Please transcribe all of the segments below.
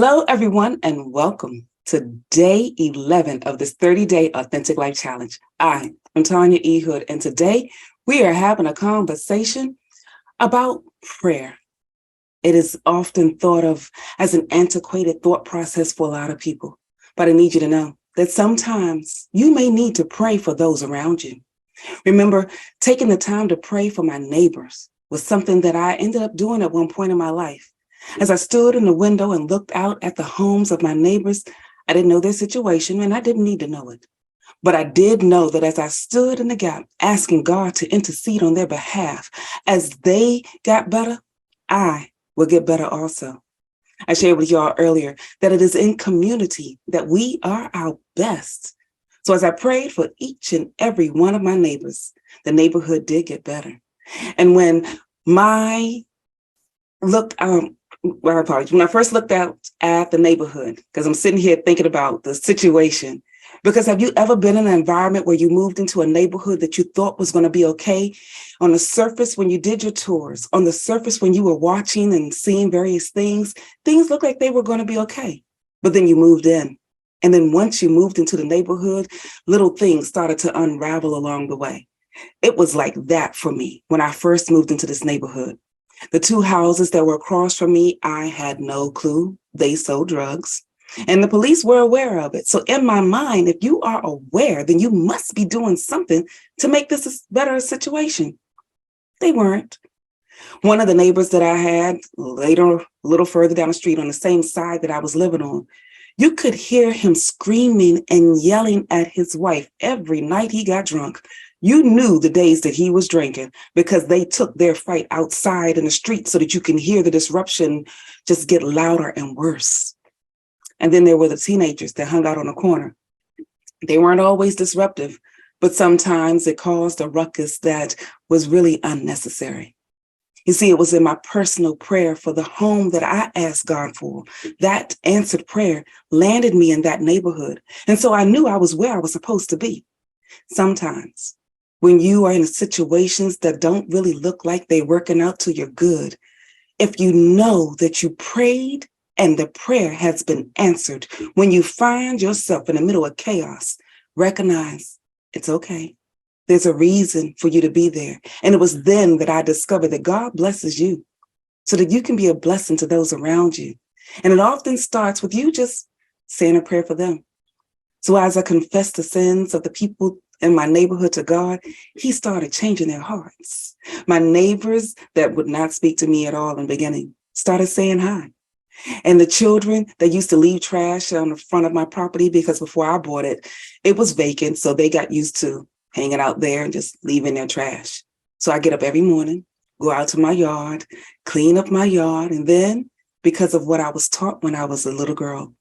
Hello, everyone, and welcome to day 11 of this 30-day Authentic Life Challenge. I am Tanya E, and today we are having a conversation about prayer. It is often thought of as an antiquated thought process for a lot of people, but I need you to know that sometimes you may need to pray for those around you. Remember, taking the time to pray for my neighbors was something that I ended up doing at one point in my life. As I stood in the window and looked out at the homes of my neighbors, I didn't know their situation and I didn't need to know it. But I did know that as I stood in the gap, asking God to intercede on their behalf, as they got better, I will get better also. I shared with y'all earlier that it is in community that we are our best. So as I prayed for each and every one of my neighbors, the neighborhood did get better. And when when I first looked out at the neighborhood, because I'm sitting here thinking about the situation, because have you ever been in an environment where you moved into a neighborhood that you thought was going to be okay? On the surface, when you did your tours, on the surface, when you were watching and seeing various things looked like they were going to be okay. But then you moved in. And then once you moved into the neighborhood, little things started to unravel along the way. It was like that for me when I first moved into this neighborhood. The two houses that were across from me, I had no clue they sold drugs, and the police were aware of it. So in my mind, if you are aware, then you must be doing something to make this a better situation. They weren't. One of the neighbors that I had later, a little further down the street on the same side that I was living on, you could hear him screaming and yelling at his wife every night he got drunk. You knew the days that he was drinking because they took their fight outside in the street so that you can hear the disruption just get louder and worse. And then there were the teenagers that hung out on the corner. They weren't always disruptive, but sometimes it caused a ruckus that was really unnecessary. You see, it was in my personal prayer for the home that I asked God for. That answered prayer landed me in that neighborhood. And so I knew I was where I was supposed to be. Sometimes when you are in situations that don't really look like they're working out to your good, if you know that you prayed and the prayer has been answered, when you find yourself in the middle of chaos, recognize it's okay. There's a reason for you to be there. And it was then that I discovered that God blesses you so that you can be a blessing to those around you. And it often starts with you just saying a prayer for them. So as I confessed the sins of the people in my neighborhood to God, he started changing their hearts. My neighbors that would not speak to me at all in the beginning started saying hi. And the children that used to leave trash on the front of my property, because before I bought it, it was vacant. So they got used to hanging out there and just leaving their trash. So I get up every morning, go out to my yard, clean up my yard. And then because of what I was taught when I was a little girl,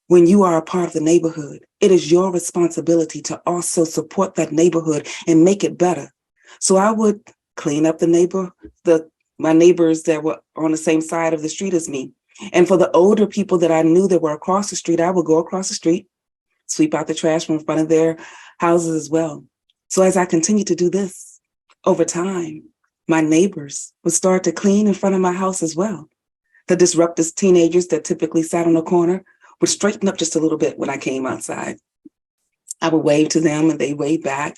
when you are a part of the neighborhood, it is your responsibility to also support that neighborhood and make it better. So I would clean up my neighbors that were on the same side of the street as me. And for the older people that I knew that were across the street, I would go across the street, sweep out the trash from in front of their houses as well. So as I continued to do this over time, my neighbors would start to clean in front of my house as well. The disruptive teenagers that typically sat on the corner would straighten up just a little bit when I came outside. I would wave to them and they wave back.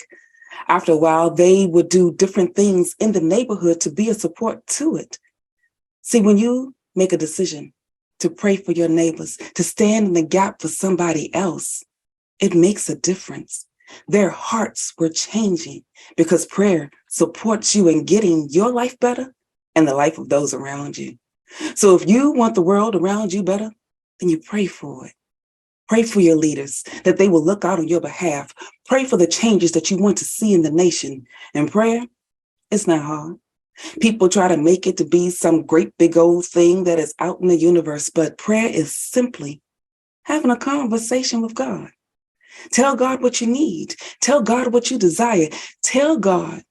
After a while, they would do different things in the neighborhood to be a support to it. See, when you make a decision to pray for your neighbors, to stand in the gap for somebody else, it makes a difference. Their hearts were changing because prayer supports you in getting your life better and the life of those around you. So if you want the world around you better, then you pray for it. Pray for your leaders, that they will look out on your behalf. Pray for the changes that you want to see in the nation. And prayer, it's not hard. People try to make it to be some great big old thing that is out in the universe, but prayer is simply having a conversation with God. Tell God what you need. Tell God what you desire. Tell God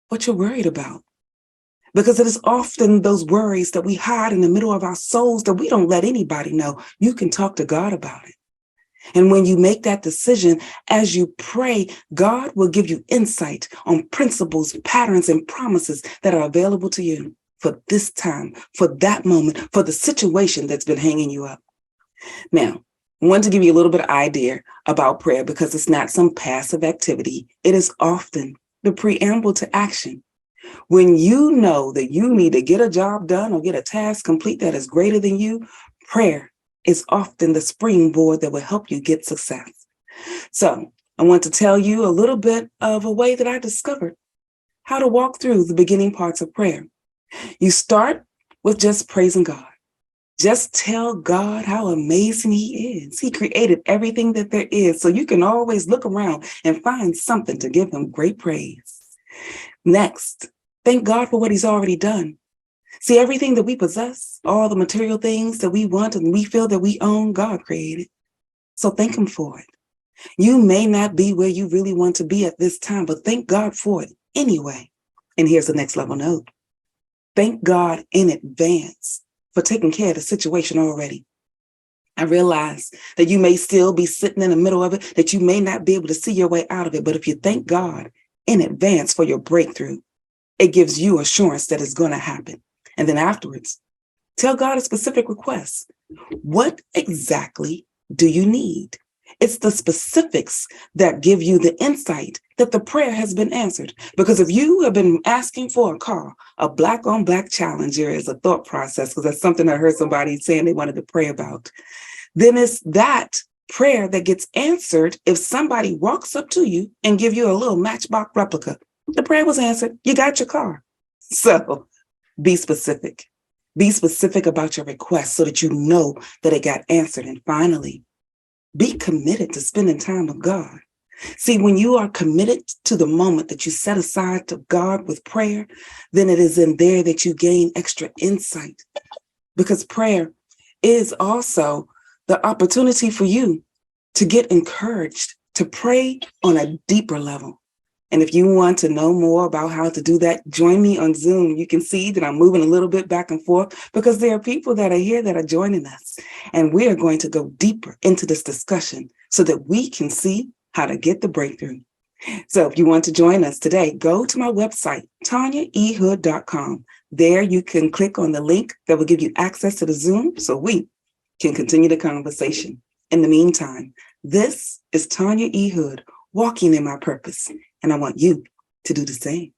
what you're worried about. Because it is often those worries that we hide in the middle of our souls that we don't let anybody know. You can talk to God about it. And when you make that decision, as you pray, God will give you insight on principles, patterns, and promises that are available to you for this time, for that moment, for the situation that's been hanging you up. Now, I want to give you a little bit of idea about prayer because it's not some passive activity. It is often the preamble to action. When you know that you need to get a job done or get a task complete that is greater than you, prayer is often the springboard that will help you get success. So I want to tell you a little bit of a way that I discovered how to walk through the beginning parts of prayer. You start with just praising God. Just tell God how amazing He is. He created everything that there is. So you can always look around and find something to give Him great praise. Next, thank God for what He's already done. See, everything that we possess, all the material things that we want and we feel that we own, God created. So thank Him for it. You may not be where you really want to be at this time, but thank God for it anyway. And here's the next level note. Thank God in advance for taking care of the situation already. I realize that you may still be sitting in the middle of it, that you may not be able to see your way out of it. But if you thank God in advance for your breakthrough, it gives you assurance that it's going to happen. And then afterwards, tell God a specific request. What exactly do you need? It's the specifics that give you the insight that the prayer has been answered. Because if you have been asking for a car, a black on black Challenger is a thought process, because that's something I heard somebody saying they wanted to pray about. Then it's that prayer that gets answered if somebody walks up to you and give you a little Matchbox replica. The prayer was answered. You got your car. So be specific. Be specific about your request so that you know that it got answered. And finally, be committed to spending time with God. See, when you are committed to the moment that you set aside to God with prayer, then it is in there that you gain extra insight. Because prayer is also the opportunity for you to get encouraged to pray on a deeper level. And if you want to know more about how to do that, join me on Zoom. You can see that I'm moving a little bit back and forth because there are people that are here that are joining us. And we are going to go deeper into this discussion so that we can see how to get the breakthrough. So if you want to join us today, go to my website, tanyaehood.com. There you can click on the link that will give you access to the Zoom so we can continue the conversation. In the meantime, this is Tanya E. Hood, walking in my purpose. And I want you to do the same.